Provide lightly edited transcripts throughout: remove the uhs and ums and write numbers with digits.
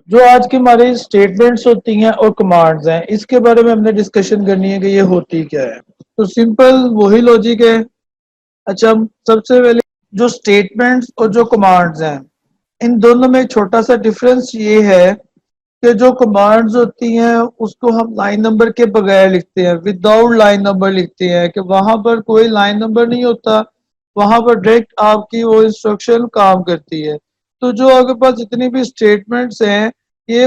जो आज की हमारी स्टेटमेंट्स होती हैं और कमांड्स हैं, इसके बारे में हमने डिस्कशन करनी है कि ये होती क्या है। तो सिंपल वही लॉजिक है। अच्छा, सबसे पहले जो स्टेटमेंट्स और जो कमांड्स हैं, इन दोनों में एक छोटा सा डिफरेंस ये है कि जो कमांड्स होती हैं उसको हम लाइन नंबर के बगैर लिखते हैं, विदाउट लाइन नंबर लिखते हैं, कि वहां पर कोई लाइन नंबर नहीं होता, वहां पर डायरेक्ट आपकी वो इंस्ट्रक्शन काम करती है। तो जो आपके पास जितनी भी स्टेटमेंट्स हैं, ये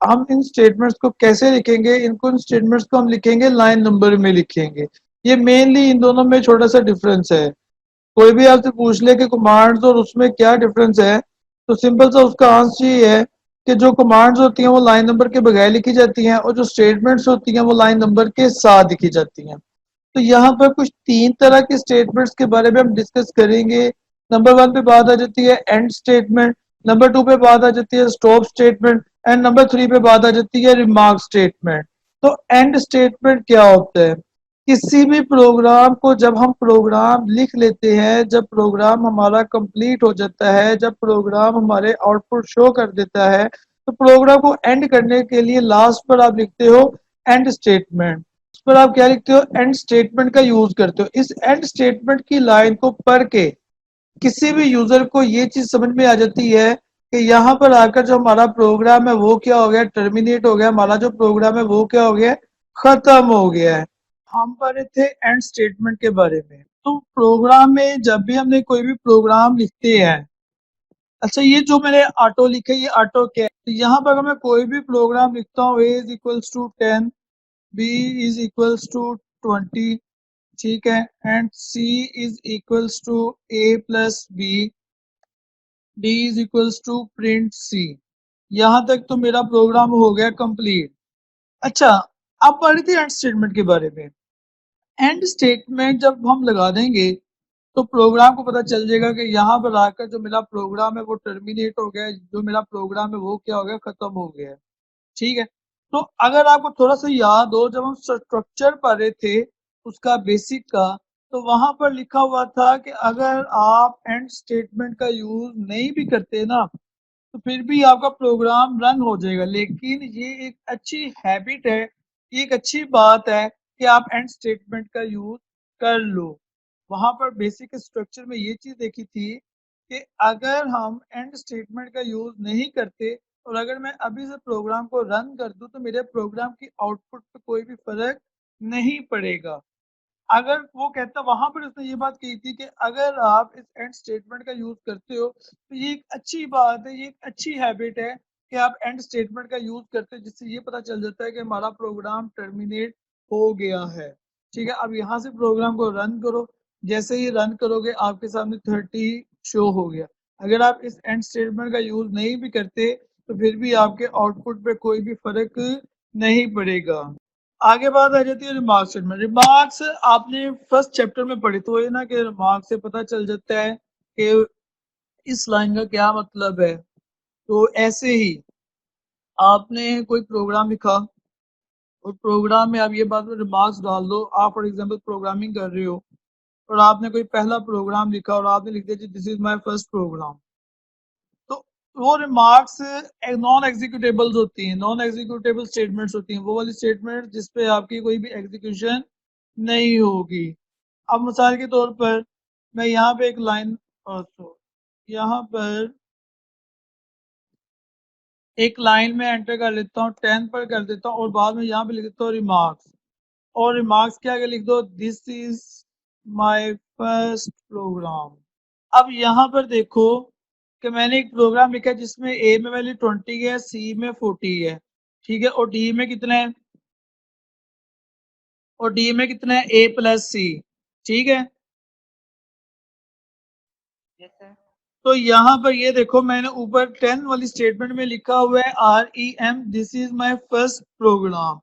हम इन स्टेटमेंट्स को कैसे लिखेंगे, इनको इन स्टेटमेंट्स को हम लिखेंगे लाइन नंबर में लिखेंगे। ये मेनली इन दोनों में छोटा सा डिफरेंस है। कोई भी आपसे पूछ ले कि कमांड्स और उसमें क्या डिफरेंस है, तो सिंपल सा उसका आंसर ये है कि जो कमांड्स होती हैं वो लाइन नंबर के बगैर लिखी जाती हैं, और जो स्टेटमेंट्स होती हैं वो लाइन नंबर के साथ लिखी जाती हैं। तो यहाँ पर कुछ तीन तरह के स्टेटमेंट्स के बारे में हम डिस्कस करेंगे। नंबर वन पे बात आ जाती है एंड स्टेटमेंट, नंबर टू पे बात आ जाती है stop statement, and number three पे बात आ जाती है रिमार्क स्टेटमेंट। तो एंड स्टेटमेंट क्या होता है? किसी भी प्रोग्राम को जब हम प्रोग्राम लिख लेते हैं, जब प्रोग्राम हमारा कंप्लीट हो जाता है, जब प्रोग्राम हमारे आउटपुट शो कर देता है, तो प्रोग्राम को एंड करने के लिए लास्ट पर आप लिखते हो एंड स्टेटमेंट। उस पर आप क्या लिखते हो? एंड स्टेटमेंट का यूज करते हो। इस एंड स्टेटमेंट की लाइन को पढ़ के किसी भी यूजर को ये चीज समझ में आ जाती है कि यहाँ पर आकर जो हमारा प्रोग्राम है वो क्या हो गया? टर्मिनेट हो गया। हमारा जो प्रोग्राम है वो क्या हो गया? खत्म हो गया है। हम पढ़ रहे थे एंड स्टेटमेंट के बारे में। तो प्रोग्राम में जब भी हमने कोई भी प्रोग्राम लिखते हैं, अच्छा ये जो मैंने ऑटो लिखा है ये ऑटो क्या है? तो यहाँ पर अगर मैं कोई भी प्रोग्राम लिखता हूँ, a is equals to 10, b is equals to 20, ठीक है, and c is equals to a plus b, d is equals to print c। यहाँ तक तो मेरा प्रोग्राम हो गया कंप्लीट। अच्छा, अब पढ़ रही थी एंड स्टेटमेंट के बारे में। एंड स्टेटमेंट जब हम लगा देंगे तो प्रोग्राम को पता चल जाएगा कि यहाँ पर आकर जो मेरा प्रोग्राम है वो टर्मिनेट हो गया है, जो मेरा प्रोग्राम है वो क्या हो गया? खत्म हो गया है। ठीक है। तो अगर आपको थोड़ा सा याद हो, जब हम स्ट्रक्चर पढ़ रहे थे उसका बेसिक का, तो वहां पर लिखा हुआ था कि अगर आप एंड स्टेटमेंट का यूज नहीं भी करते ना, तो फिर भी आपका प्रोग्राम रन हो जाएगा। लेकिन ये एक अच्छी हैबिट है, ये एक अच्छी बात है कि आप एंड स्टेटमेंट का यूज कर लो। वहां पर बेसिक स्ट्रक्चर में ये चीज देखी थी कि अगर हम एंड स्टेटमेंट का यूज नहीं करते और अगर मैं अभी से प्रोग्राम को रन कर दूं, तो मेरे प्रोग्राम की आउटपुट पे कोई भी फर्क नहीं पड़ेगा। अगर वो कहता, वहां पर उसने ये बात कही थी कि अगर आप इस एंड स्टेटमेंट का यूज करते हो तो ये एक अच्छी बात है, ये एक अच्छी हैबिट है कि आप एंड स्टेटमेंट का यूज करते हो, जिससे ये पता चल जाता है कि हमारा प्रोग्राम टर्मिनेट हो गया है। ठीक है, अब यहाँ से प्रोग्राम को रन करो। जैसे ही रन करोगे आपके सामने 30 शो हो गया। अगर आप इस एंड स्टेटमेंट का यूज नहीं भी करते तो फिर भी आपके आउटपुट पे कोई भी फर्क नहीं पड़ेगा। आगे बात आ जाती है रिमार्क्स स्टेटमेंट। रिमार्क्स आपने फर्स्ट चैप्टर में पढ़ी, तो ये ना कि रिमार्क्स से पता चल जाता है कि इस लाइन का क्या मतलब है। तो ऐसे ही आपने कोई प्रोग्राम लिखा और प्रोग्राम में आप ये बात में रिमार्क्स डाल दो। आप फॉर एग्जांपल प्रोग्रामिंग कर रहे हो और आपने कोई पहला प्रोग्राम लिखा और आपने लिख दिया जी this is my first program. तो वो रिमार्क्स नॉन एग्जीक्यूटेबल्स होती हैं, नॉन एग्जीक्यूटेबल स्टेटमेंट्स होती हैं, वो वाली स्टेटमेंट जिसपे आपकी कोई भी एग्जीक्यूशन नहीं होगी। अब मिसाल के तौर पर मैं यहाँ पे एक लाइन, यहाँ पर एक लाइन में एंटर कर लेता हूँ, 10 पर कर देता हूँ और बाद में यहाँ पे लिख देता हूँ रिमार्क्स। और रिमार्क्स के आगे लिख दो this is my first program. अब यहाँ पर देखो कि मैंने एक प्रोग्राम लिखा है जिसमें ए में वैल्यू 20 है, सी में 40 है, ठीक है, और डी में कितना है? और डी में कितना है? ए प्लस सी, ठीक है। तो यहाँ पर ये देखो मैंने ऊपर 10 वाली स्टेटमेंट में लिखा हुआ है REM, this is my first program.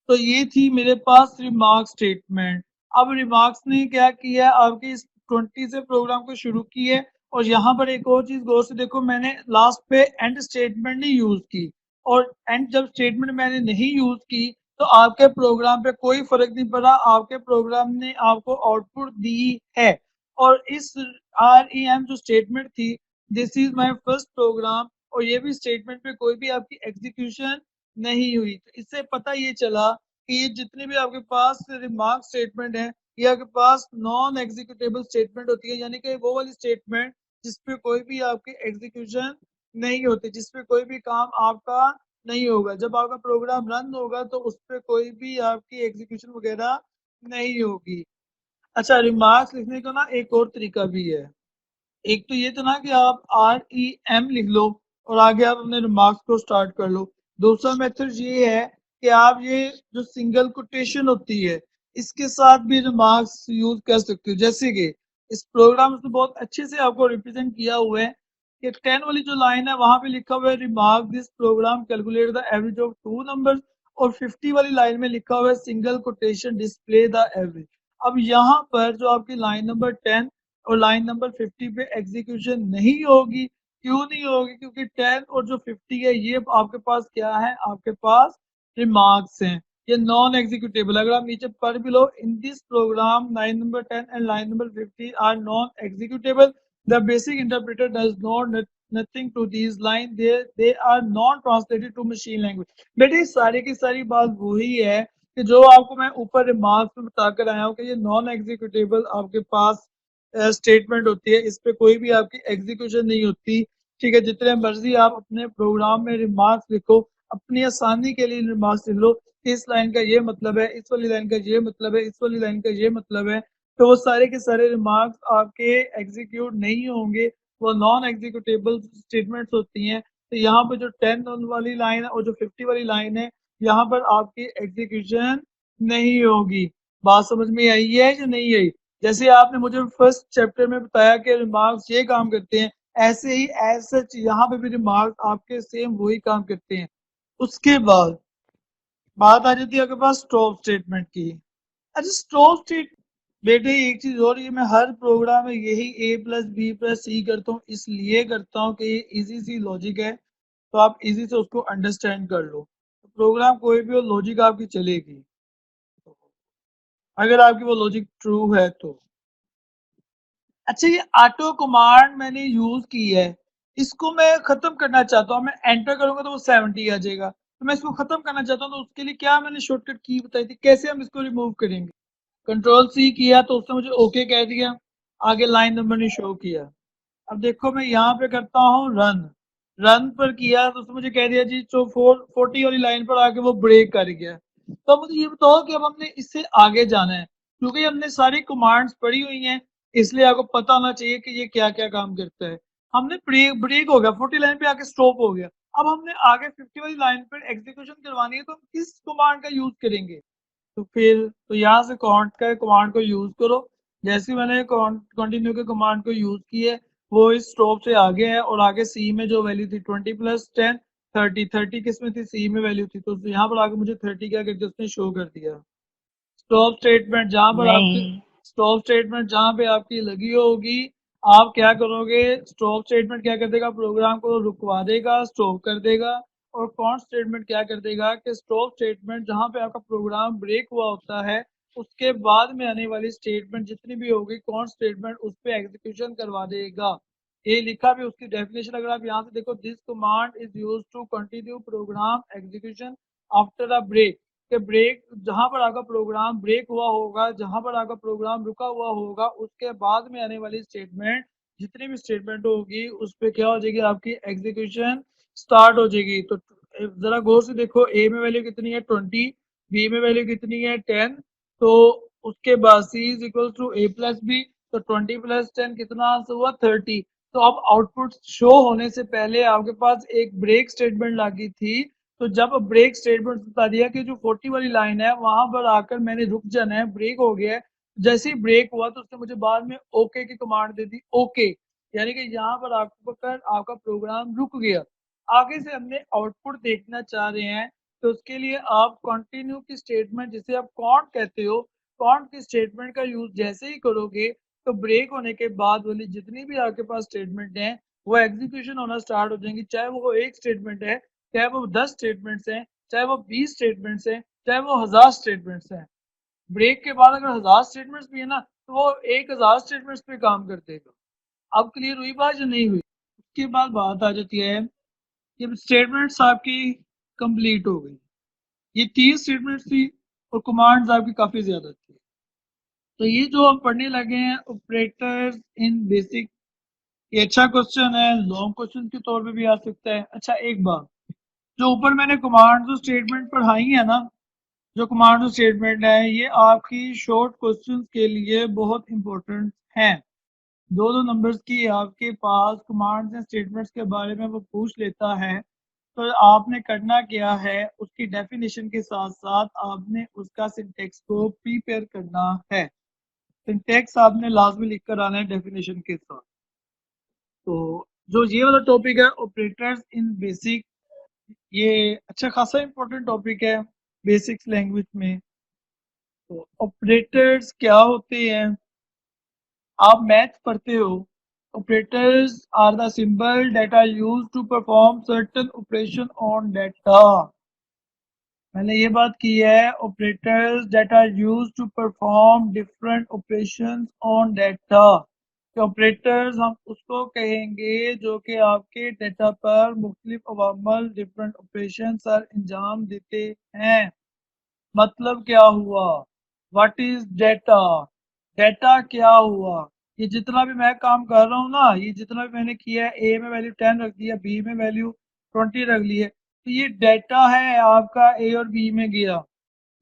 तो ये थी मेरे पास रिमार्क स्टेटमेंट। अब रिमार्क्स ने क्या किया? आपके इस 20 से प्रोग्राम को शुरू की है। और यहाँ पर एक और चीज गौर से देखो, मैंने लास्ट पे एंड स्टेटमेंट नहीं यूज की। और एंड जब स्टेटमेंट मैंने नहीं यूज की तो आपके प्रोग्राम पे कोई फर्क नहीं पड़ा, आपके प्रोग्राम ने आपको आउटपुट दी है। और इस REM जो स्टेटमेंट थी, this is my first program, और ये भी स्टेटमेंट पे कोई भी आपकी एग्जीक्यूशन नहीं हुई। तो इससे पता ये चला कि ये जितने भी आपके पास रिमार्क स्टेटमेंट है, ये आपके पास नॉन एग्जीक्यूटेबल स्टेटमेंट होती है, यानी कि वो वाली स्टेटमेंट जिसपे कोई भी आपकी एग्जीक्यूशन नहीं होती, जिसपे कोई भी काम आपका नहीं होगा। जब आपका प्रोग्राम रन होगा तो उसपे कोई भी आपकी एग्जीक्यूशन वगैरह नहीं होगी। अच्छा, रिमार्क्स लिखने का ना एक और तरीका भी है। एक तो ये था ना कि आप REM लिख लो और आगे आप अपने रिमार्क्स को स्टार्ट कर लो। दूसरा मेथड ये है कि आप ये जो सिंगल कोटेशन होती है, इसके साथ भी रिमार्क्स यूज कर सकते हो। जैसे कि इस प्रोग्राम में बहुत अच्छे से आपको रिप्रेजेंट किया हुआ है कि 10 वाली जो लाइन है वहां पे लिखा हुआ है remark this program calculate the average of two numbers, और 50 वाली लाइन में लिखा हुआ है single quotation display the average. अब यहाँ पर जो आपकी लाइन नंबर 10 और लाइन नंबर 50 पे एग्जीक्यूशन नहीं होगी। क्यों नहीं होगी? क्योंकि 10 और जो 50 है ये आपके पास क्या है? आपके पास रिमार्क्स हैं, ये नॉन एग्जीक्यूटेबल। अगर आप नीचे पढ़ भी लो, in this program line number 10 and line number 50 are non executable, the basic interpreter does not nothing to these line, they are not translated to machine language. बेटे सारी की सारी बात वही है कि जो आपको मैं ऊपर रिमार्क्स में बताकर आया हूँ कि ये नॉन एग्जीक्यूटेबल आपके पास स्टेटमेंट होती है, इस पे कोई भी आपकी एग्जीक्यूशन नहीं होती। ठीक है, जितने मर्जी आप अपने प्रोग्राम में रिमार्क्स लिखो, अपनी आसानी के लिए रिमार्क्स लिख लो, इस लाइन का ये मतलब है, इस वाली लाइन का ये मतलब है, इस वाली लाइन का ये मतलब है, तो वो सारे के सारे रिमार्क्स आपके एग्जीक्यूट नहीं होंगे, वो नॉन एग्जीक्यूटेबल स्टेटमेंट्स होती हैं। तो यहाँ पर जो 10 वाली लाइन है और जो 50 वाली लाइन है, यहाँ पर आपकी एग्जीक्यूशन नहीं होगी। बात समझ में आई है या नहीं आई? जैसे आपने मुझे फर्स्ट चैप्टर में बताया कि रिमार्क्स ये काम करते हैं, ऐसे ही एज सच यहाँ पे भी रिमार्क्स आपके सेम वही काम करते हैं। उसके बाद बात आ जाती है आपके पास स्टॉप स्टेटमेंट की। अच्छा, स्टॉप स्टेट बेटे एक चीज और, ये मैं हर प्रोग्राम में यही A+B+C करता हूँ, इसलिए करता हूँ कि ये इजी सी लॉजिक है, तो आप इजी से उसको अंडरस्टैंड कर लो। प्रोग्राम कोई भी हो, लॉजिक आपकी चलेगी अगर आपकी वो लॉजिक ट्रू है तो। अच्छा, ये ऑटो कमांड मैंने यूज की है, इसको मैं खत्म करना चाहता हूँ। मैं एंटर करूंगा तो वो 70 आ जाएगा, तो मैं इसको खत्म करना चाहता हूँ, तो उसके लिए क्या मैंने शॉर्टकट की बताई थी, कैसे हम इसको रिमूव करेंगे? कंट्रोल C किया तो उसने मुझे ओके कह दिया, आगे लाइन नंबर ने शो किया। अब देखो मैं यहाँ पे करता हूँ रन, रन पर किया तो उसने मुझे कह दिया जी जो 40 वाली लाइन पर आके वो ब्रेक कर गया। तो मुझे ये बताओ कि अब हमने इससे आगे जाना है, क्योंकि हमने सारी कमांड्स पढ़ी हुई हैं, इसलिए आपको पता होना चाहिए कि ये क्या क्या काम करता है। हमने ब्रेक ब्रेक हो गया, 40 लाइन पे आके स्टॉप हो गया, अब हमने आगे 50 वाली लाइन पर एग्जीक्यूशन करवानी है, तो हम किस कमांड का यूज करेंगे? तो फिर तो यहाँ से काउंट का कमांड को यूज करो। जैसे मैंने कंटिन्यू के कमांड को यूज किया, वो इस स्टॉप से आगे है, और आगे सी में जो वैल्यू थी 20+10 30 किस में थी? सी में वैल्यू थी, तो यहाँ पर आगे मुझे 30 क्या करके उसने शो कर दिया। स्टॉप स्टेटमेंट जहां पर आपकी नहीं। स्टॉप स्टेटमेंट जहां पे आपकी लगी होगी, आप क्या करोगे? स्टॉप स्टेटमेंट क्या कर देगा? प्रोग्राम को रुकवा देगा, स्टॉप कर देगा। और काउंट स्टेटमेंट क्या कर देगा कि स्टॉप स्टेटमेंट जहां पे आपका प्रोग्राम ब्रेक हुआ होता है, उसके बाद में आने वाली स्टेटमेंट जितनी भी होगी काउंट स्टेटमेंट उस पे एग्जीक्यूशन करवा देगा। ये लिखा भी उसकी डेफिनेशन, अगर आप यहाँ से देखो, this command is used to continue program execution after a break, के ब्रेक जहां पर आपका प्रोग्राम ब्रेक हुआ होगा, जहां पर आपका प्रोग्राम रुका हुआ होगा, उसके बाद में आने वाली स्टेटमेंट जितनी भी स्टेटमेंट होगी उस पे क्या हो जाएगी? आपकी एग्जीक्यूशन स्टार्ट हो जाएगी। तो जरा गौर से देखो, ए में वैल्यू कितनी है? 20, बी में वैल्यू कितनी है? 10। तो उसके बाद सी इज इक्वल टू A+B, तो 20+10 कितना आंसर हुआ? 30। तो अब आउटपुट शो होने से पहले आपके पास एक ब्रेक स्टेटमेंट लगी थी, तो जब ब्रेक स्टेटमेंट बता दिया कि जो 40 वाली लाइन है वहां पर आकर मैंने रुक जाना है, ब्रेक हो गया है, जैसे ही ब्रेक हुआ तो उसने मुझे बाद में ओके की कमांड दे दी, ओके, यानी कि यहाँ पर आपका प्रोग्राम रुक गया। आगे से हमने आउटपुट देखना चाह रहे हैं, तो उसके लिए आप कंटिन्यू की स्टेटमेंट, जिसे आप काउंट कहते हो, काउंट की स्टेटमेंट का यूज जैसे ही करोगे, तो ब्रेक होने के बाद वाली जितनी भी आपके पास स्टेटमेंट है वो एग्जीक्यूशन होना स्टार्ट हो जाएंगी, चाहे वो एक स्टेटमेंट है, चाहे वो 10 स्टेटमेंट्स हैं, चाहे वो 20 स्टेटमेंट्स हैं, चाहे वो 1000 स्टेटमेंट्स हैं। ब्रेक के बाद अगर 1000 स्टेटमेंट्स भी है ना, तो वो 1000 स्टेटमेंट्स पे काम कर देगा। अब क्लियर हुई बात या नहीं हुई? उसके बाद बात आ जाती है ये स्टेटमेंट्स आपकी कंप्लीट हो गई। ये 3 स्टेटमेंट्स थी और कमांड्स आपकी काफी ज्यादा थी। तो ये जो हम पढ़ने लगे हैं ऑपरेटर्स इन बेसिक, ये अच्छा क्वेश्चन है, लॉन्ग क्वेश्चन के तौर पे भी आ सकता है। अच्छा एक बात, जो ऊपर मैंने कमांड्स और स्टेटमेंट पढ़ाई है ना, जो कमांड और स्टेटमेंट है, ये आपकी शॉर्ट क्वेश्चंस के लिए बहुत इंपॉर्टेंट हैं। दो दो नंबर्स की आपके पास कमांड्स एंड स्टेटमेंट्स के बारे में वो पूछ लेता है, तो आपने करना क्या है, उसकी डेफिनेशन के साथ साथ आपने उसका सिंटेक्स को प्रिपेयर करना है। सिंटेक्स आपने लाजमी लिख कर आना है डेफिनेशन के साथ। तो जो ये वाला टॉपिक है ऑपरेटर्स इन बेसिक, ये अच्छा खासा इंपॉर्टेंट टॉपिक है बेसिक्स लैंग्वेज में। तो ऑपरेटर्स क्या होते हैं, आप मैथ पढ़ते हो। Operators are the symbol that are used to perform certain operation on data. मैंने ये बात की है, operators that are used to perform different operations on data. Operators हम उसको कहेंगे जो कि आपके डेटा पर मुख्तलिफ अवामल डिफरेंट ऑपरेशन अंजाम देते हैं। मतलब क्या हुआ, व्हाट इज डेटा, डेटा क्या हुआ। ये जितना भी मैं काम कर रहा हूँ ना, ये जितना भी मैंने किया है, ए में वैल्यू 10 रख दिया, बी में वैल्यू 20 रख ली है, तो ये डेटा है आपका ए और बी में गया।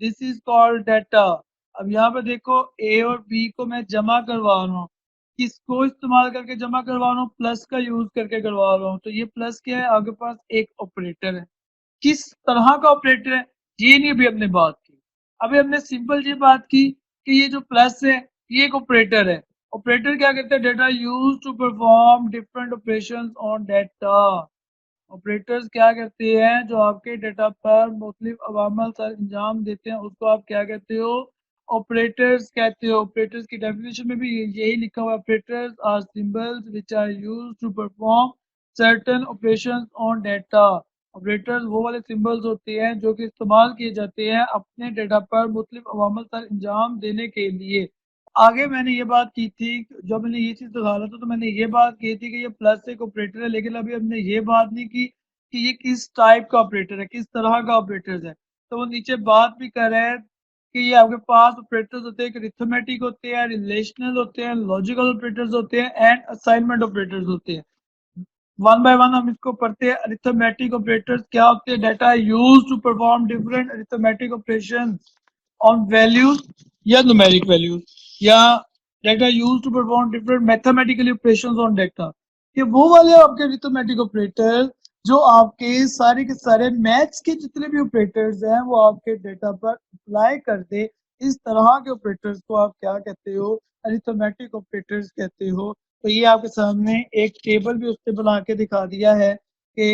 This is called data. अब यहाँ पे देखो, ए और बी को मैं जमा करवा रहा हूँ, किसको इस्तेमाल करके जमा करवा रहा हूँ, प्लस का यूज करके करवा रहा हूँ। तो ये प्लस क्या है, आपके पास एक ऑपरेटर है। किस तरह का ऑपरेटर है, ये नहीं अभी हमने बात की। अभी हमने सिंपल ये बात की कि ये जो प्लस है, ये एक ऑपरेटर है। ऑपरेटर क्या करते हैं, data use to perform different operations on data. Operators क्या करते हैं, जो आपके डेटा पर मुख्तलिफ अवामल सर अंजाम देते हैं, उसको आप क्या कहते हो, ऑपरेटर्स कहते हो। ऑपरेटर्स की डेफिनेशन में भी यही लिखा हुआ है, operators are symbols which are used to perform certain operations on data. Operators वो वाले सिंबल्स होते हैं जो कि इस्तेमाल किए जाते हैं अपने डेटा पर मुख्तलिफ अवामल सर अंजाम देने के लिए। आगे मैंने ये बात की थी, जब मैंने ये चीज दिखा रहा था तो मैंने ये बात की थी कि ये प्लस एक ऑपरेटर है, लेकिन अभी हमने ये बात नहीं की कि ये किस टाइप का ऑपरेटर है, किस तरह का ऑपरेटर है। तो वो नीचे बात भी कर रहे हैं कि ये आपके पास ऑपरेटर्स होते हैं, अरिथमेटिक होते हैं, रिलेशनल होते हैं, लॉजिकल ऑपरेटर्स होते हैं एंड असाइनमेंट ऑपरेटर्स होते हैं। वन बाय वन हम इसको पढ़ते हैं। अरिथमेटिक ऑपरेटर्स क्या होते हैं, data used to perform different arithmetic operations on values या न्यूमेरिक वैल्यूज, या data used to perform different mathematical operations on data. ये वो वाले आपके अरिथमेटिक ऑपरेटर जो आपके सारे के सारे मैथ्स के जितने भी ऑपरेटर्स हैं वो आपके डेटा पर अप्लाई कर दे। इस तरह के ऑपरेटर्स को आप क्या कहते हो, अरिथमेटिक ऑपरेटर्स कहते हो। तो ये आपके सामने एक टेबल भी उसने बना के दिखा दिया है कि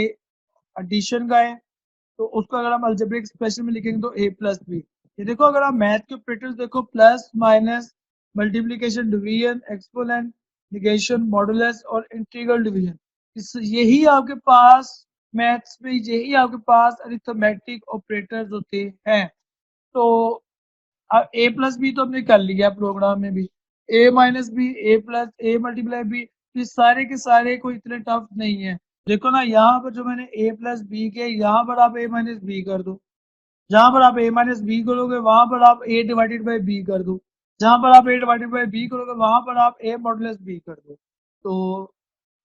एडिशन का है, तो उसको अगर हम अलजेब्रिक एक्सप्रेशन में लिखेंगे तो a प्लस बी। ये देखो, अगर आप मैथ के ऑपरेटर्स देखो, plus minus multiplication division exponent negation modulus और इंटीग्रल डिवीजन, इस यही आपके पास मैथ्स में, यही आपके पास अरिथमेटिक ऑपरेटर्स होते हैं। तो अब ए प्लस बी तो हमने कर लिया प्रोग्राम में भी, ए minus B, A plus A multiply B, ये सारे के सारे कोई इतने टफ नहीं है। देखो ना, यहाँ पर जो मैंने ए प्लस बी के, यहाँ पर आप ए माइनस बी कर दो, जहां पर आप ए माइनस बी करोगे वहां पर आप ए डिवाइडेड बाई बी कर दो, जहां पर आप ए डिवाइडेड बाई बी करोगे वहां पर आप ए मॉडुलस बी कर दो। तो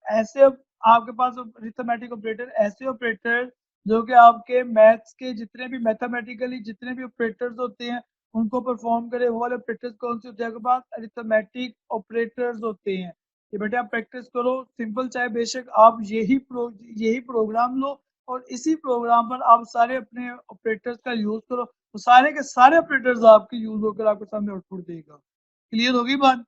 ऐसे आपके पास अरिथमेटिक ऑपरेटर, ऐसे ऑपरेटर जो कि आपके मैथ्स के जितने भी मैथमेटिकली जितने भी ऑपरेटर्स होते हैं उनको परफॉर्म करे, वो वाले ऑपरेटर्स कौन से होते हैं आपके पास, अरिथमेटिक ऑपरेटर्स होते हैं। ये बेटे आप प्रैक्टिस करो, सिंपल चाहे बेशक आप यही प्रोग्राम लो और इसी प्रोग्राम पर आप सारे अपने ऑपरेटर्स का यूज करो, तो सारे के सारे ऑपरेटर्स आपके यूज होकर आपके सामने आउटपुट देगा। क्लियर होगी बात।